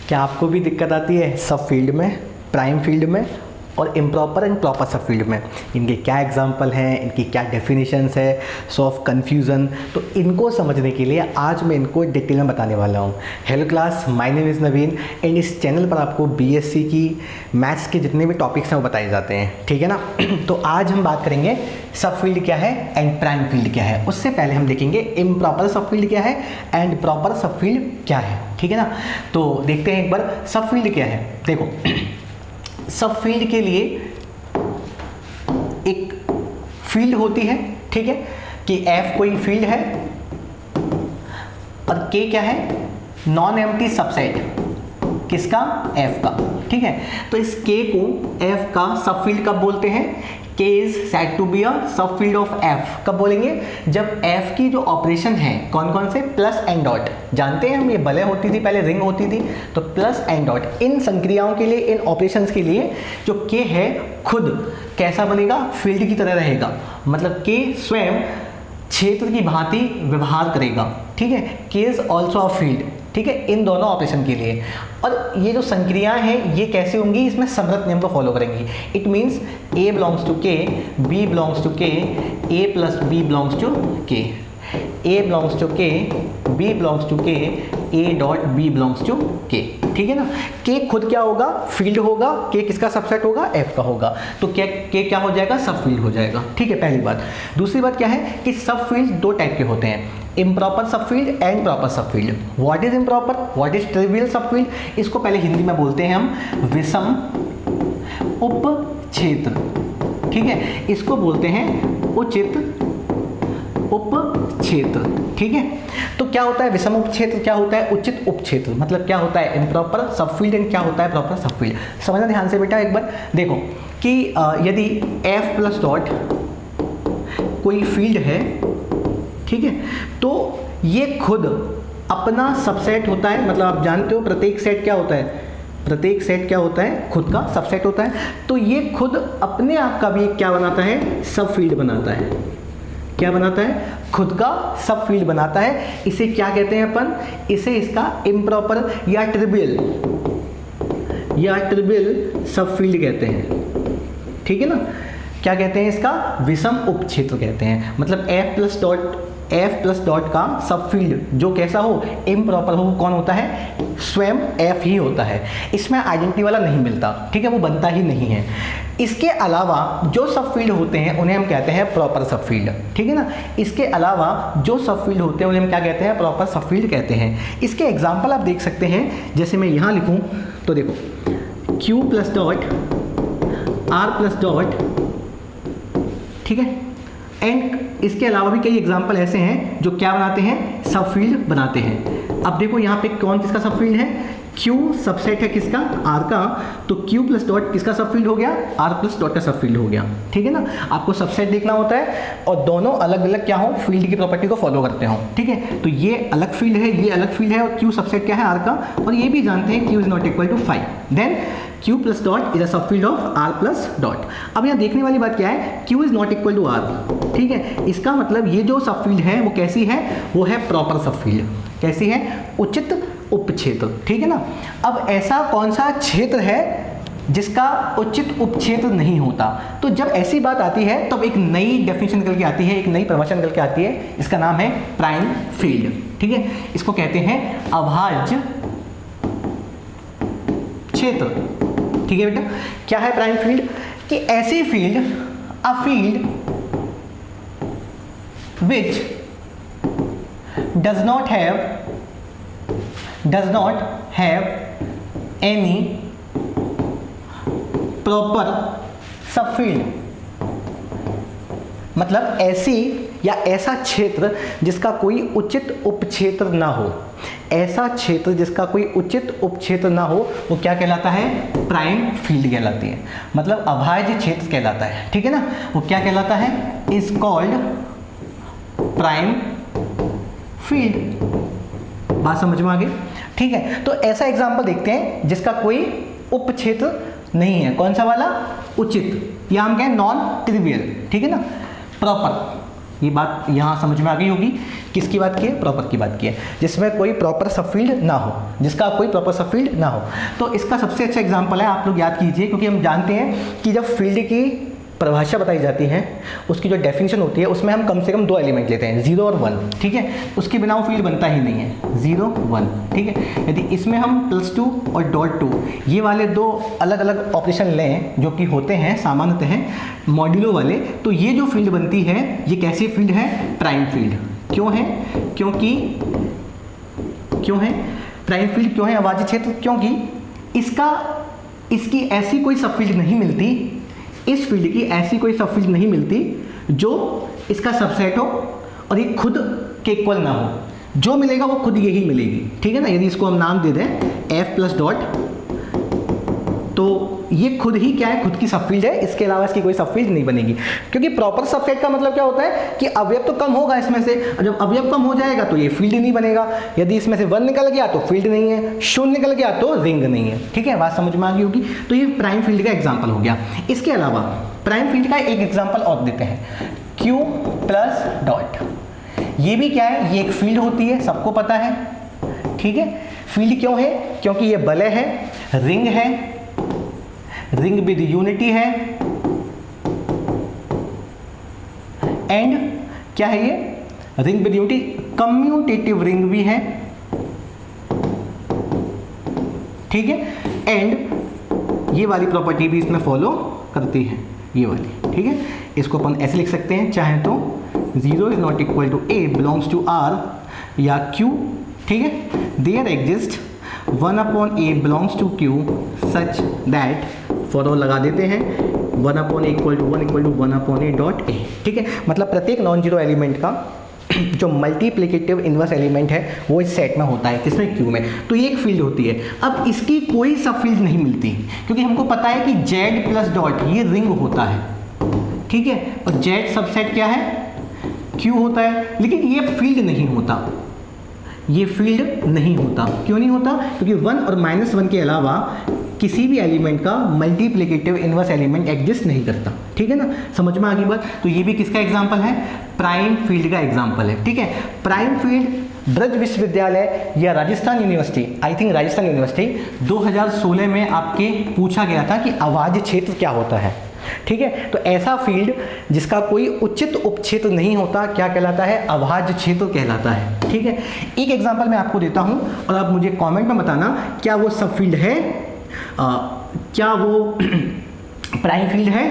क्या आपको भी दिक्कत आती है सब फील्ड में, प्राइम फील्ड में और इम्प्रॉपर एंड प्रॉपर सब फील्ड में? इनके क्या एग्जांपल हैं, इनकी क्या डेफिनेशंस है, सॉल्व कन्फ्यूज़न, तो इनको समझने के लिए आज मैं इनको डिटेल में बताने वाला हूँ। Hello class, my name is Naveen and इस चैनल पर आपको बीएससी की मैथ्स के जितने भी टॉपिक्स हैं वो बताए जाते हैं, ठीक है ना। तो आज हम बात करेंगे सब फील्ड क्या है एंड प्राइम फील्ड क्या है। उससे पहले हम देखेंगे इम्प्रॉपर सब फील्ड क्या है एंड प्रॉपर सब फील्ड क्या है, ठीक है ना। तो देखते हैं एक बार सब फील्ड क्या है। देखो, सब फील्ड के लिए एक फील्ड होती है, ठीक है, कि F कोई फील्ड है और K क्या है, नॉन एम्प्टी सबसेट किसका, F का, ठीक है। तो इस K को F का सब फील्ड कब बोलते हैं? K is said to be a subfield of F कब बोलेंगे? जब F की जो ऑपरेशन है कौन कौन से, प्लस एंड डॉट, जानते हैं हम, ये भले होती थी पहले, रिंग होती थी, तो प्लस एंड डॉट, इन संक्रियाओं के लिए, इन ऑपरेशंस के लिए जो K है खुद कैसा बनेगा, फील्ड की तरह रहेगा। मतलब K स्वयं क्षेत्र की भांति व्यवहार करेगा, ठीक है। K is also a field, ठीक है, इन दोनों ऑपरेशन के लिए। और ये जो संक्रियाएं हैं ये कैसे होंगी, इसमें समृत नियम को फॉलो करेंगी। It means A belongs to K, B belongs to K, A plus B belongs to K, A belongs to K, B belongs to K, A dot B belongs to K, ठीक है ना। K खुद क्या होगा, field होगा। K किसका subset होगा, F का होगा। तो K क्या हो जाएगा, सब फील्ड हो जाएगा, ठीक है, पहली बात। दूसरी बात क्या है कि सब फील्ड दो टाइप के होते हैं, इम्प्रॉपर सब फील्ड एंड प्रॉपर सब field. What is improper, what is trivial सब फील्ड, इसको पहले हिंदी में बोलते हैं हम विषम उपक्षेत्र, ठीक है, इसको बोलते हैं उचित उपक्षेत्र, ठीक है। तो क्या होता है विषम उपक्षेत्र, क्या होता है उचित उपक्षेत्र, मतलब क्या होता है इम्प्रॉपर सब फील्ड एंड क्या होता है प्रॉपर सब फील्ड। समझना ध्यान से बेटा, एक बार देखो कि यदि F प्लस डॉट कोई फील्ड है, ठीक है, तो ये खुद अपना सबसेट होता है। मतलब आप जानते हो प्रत्येक सेट क्या होता है, प्रत्येक सेट क्या होता है, खुद का सबसेट होता है। तो ये खुद अपने आप का भी क्या बनाता है, सब फील्ड बनाता है। क्या बनाता है, खुद का सब फील्ड बनाता है। इसे क्या कहते हैं अपन, इसे इसका इम्प्रॉपर या ट्रिवियल सब फील्ड कहते हैं, ठीक है ना। क्या कहते हैं इसका, विषम उपक्षेत्र कहते हैं। मतलब F प्लस डॉट का सब फील्ड जो कैसा हो, इम्प्रॉपर हो, कौन होता है, स्वयं F ही होता है। इसमें आइडेंटिटी वाला नहीं मिलता, ठीक है, वो बनता ही नहीं है। इसके अलावा जो सब फील्ड होते हैं उन्हें हम कहते हैं प्रॉपर सब फील्ड, ठीक है ना। इसके अलावा जो सब फील्ड होते हैं उन्हें हम क्या कहते हैं, प्रॉपर सब फील्ड कहते हैं। इसके एग्जाम्पल आप देख सकते हैं, जैसे मैं यहाँ लिखूँ तो देखो Q plus dot R plus dot, ठीक है, एंड इसके अलावा भी कई एग्जाम्पल ऐसे हैं जो क्या बनाते हैं, सब फील्ड बनाते हैं। अब देखो यहाँ पे कौन किसका सब फील्ड है, Q सबसेट है किसका, R का, तो Q प्लस डॉट किसका सब फील्ड हो गया, R प्लस डॉट का सब फील्ड हो गया, ठीक है ना। आपको सबसेट देखना होता है और दोनों अलग अलग क्या हो, फील्ड की प्रॉपर्टी को फॉलो करते हो, ठीक है। तो ये अलग फील्ड है, ये अलग फील्ड है, और Q सबसेट क्या है, R का, और ये भी जानते हैं Q is not equal to 5, then Q plus dot is a subfield of R plus dot. अब यहाँ देखने वाली बात क्या है, Q is not equal to R, ठीक है। इसका मतलब ये जो सब फील्ड है वो कैसी है, वो है प्रॉपर सब फील्ड। कैसी है, उचित उपक्षेत्र, ठीक है ना। अब ऐसा कौन सा क्षेत्र है जिसका उचित उपक्षेत्र नहीं होता, तो जब ऐसी बात आती है तब एक नई डेफिनेशन निकल के आती है, एक नई परिभाषा निकल के आती है, इसका नाम है प्राइम फील्ड, ठीक है। इसको कहते हैं अभाज्य क्षेत्र, ठीक है बेटा। क्या है प्राइम फील्ड, कि ऐसी field, a field which does not have any proper subfield, मतलब ऐसी या ऐसा क्षेत्र जिसका कोई उचित उपक्षेत्र ना हो, ऐसा क्षेत्र जिसका कोई उचित उपक्षेत्र ना हो, वो क्या कहलाता है, प्राइम फील्ड कहलाती है। मतलब अभाज्य क्षेत्र कहलाता है, ठीक है ना। वो क्या कहलाता है, इज कॉल्ड प्राइम फील्ड। बात समझ में आ गई, ठीक है। तो ऐसा एग्जांपल देखते हैं जिसका कोई उपक्षेत्र नहीं है, कौन सा वाला, उचित, या हम कहें नॉन ट्रिवियल, ठीक है ना। प्रॉपर, ये बात यहाँ समझ में आ गई होगी। किसकी बात की है? प्रॉपर की बात की है, जिसमें कोई प्रॉपर सब फील्ड ना हो, जिसका कोई प्रॉपर सब फील्ड ना हो। तो इसका सबसे अच्छा एग्जांपल है, आप लोग याद कीजिए, क्योंकि हम जानते हैं कि जब फील्ड की परिभाषा बताई जाती है, उसकी जो डेफिनेशन होती है, उसमें हम कम से कम 2 एलिमेंट लेते हैं, 0 और 1, ठीक है। उसके बिना वो फील्ड बनता ही नहीं है, 0 1, ठीक है। यदि इसमें हम +2 और .2 ये वाले 2 अलग अलग ऑपरेशन लें, जो कि होते हैं सामान्यतः मॉड्यूलो वाले, तो ये जो फील्ड बनती है ये कैसी फील्ड है? Prime field. क्यों है? क्यों है प्राइम फील्ड? क्यों है अभाज्य क्षेत्र? क्योंकि इसकी ऐसी कोई सब फील्ड नहीं मिलती, इस फील्ड की ऐसी कोई सब फील्ड नहीं मिलती जो इसका सबसेट हो और ये खुद के इक्वल ना हो। जो मिलेगा वो खुद यही मिलेगी, ठीक है ना। यदि इसको हम नाम दे दें F प्लस डॉट, तो ये खुद ही क्या है? खुद की सब फील्ड है, इसके अलावा इसकी कोई सब फील्ड नहीं बनेगी। क्योंकि प्रॉपर सबसेट का मतलब क्या होता है कि अवयव तो कम होगा इसमें से, और जब अवयव कम हो जाएगा तो ये फील्ड नहीं बनेगा। यदि इसमें से 1 निकल गया तो फील्ड नहीं है, 0 निकल गया तो रिंग नहीं है, ठीक है। बात समझ में आ गई होगी। तो ये प्राइम फील्ड का एग्जाम्पल हो गया। इसके अलावा प्राइम फील्ड का एक एग्जाम्पल और देते हैं, Q प्लस डॉट। ये भी क्या है? ये एक फील्ड होती है, सबको पता है, ठीक है। फील्ड क्यों है? क्योंकि ये वलय है, रिंग है, रिंग विद यूनिटी है, एंड क्या है ये? Ring with unity, commutative ring भी है, ठीक है। एंड ये वाली प्रॉपर्टी भी इसमें फॉलो करती है, ये वाली, ठीक है। इसको अपन ऐसे लिख सकते हैं, चाहे तो 0 is not equal to A belongs to R या Q, ठीक है। There exist 1/A belongs to Q such that, for all लगा देते हैं, 1/A equal to 1/A dot A, ठीक है। मतलब प्रत्येक नॉन जीरो एलिमेंट का जो मल्टीप्लिकेटिव इनवर्स एलिमेंट है वो इस सेट में होता है, किसमें? Q में। तो ये एक फील्ड होती है। अब इसकी कोई सब फील्ड नहीं मिलती, क्योंकि हमको पता है कि Z प्लस डॉट ये रिंग होता है, ठीक है, और Z सबसेट क्या है? Q होता है। लेकिन ये फील्ड नहीं होता, ये फील्ड नहीं होता। क्यों नहीं होता? क्योंकि 1 और -1 के अलावा किसी भी एलिमेंट का मल्टीप्लिकेटिव इनवर्स एलिमेंट एग्जिस्ट नहीं करता, ठीक है ना। समझ में आ गई बात। तो ये भी किसका एग्जांपल है? प्राइम फील्ड का एग्जांपल है, ठीक है। प्राइम फील्ड ब्रज विश्वविद्यालय या Rajasthan university, I think Rajasthan university 2016 में आपके पूछा गया था कि अभाज्य क्षेत्र क्या होता है, ठीक है। तो ऐसा फील्ड जिसका कोई उचित उपक्षेत्र नहीं होता क्या कहलाता है? अभाज्य क्षेत्र कहलाता है, ठीक है। एक एग्जांपल मैं आपको देता हूं और आप मुझे कमेंट में बताना क्या वो सब फील्ड है, क्या वो प्राइम फील्ड है।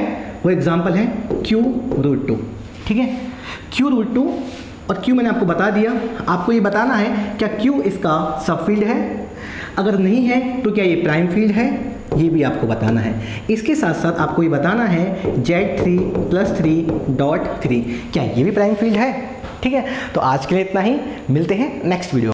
वो एग्जांपल है Q√2, ठीक है। Q√2 और Q मैंने आपको बता दिया। आपको ये बताना है क्या Q इसका सब फील्ड है, अगर नहीं है तो क्या ये प्राइम फील्ड है, ये भी आपको बताना है। इसके साथ साथ आपको ये बताना है Z3 + 3 डॉट 3 क्या ये भी प्राइम फील्ड है, ठीक है। तो आज के लिए इतना ही, मिलते हैं नेक्स्ट वीडियो।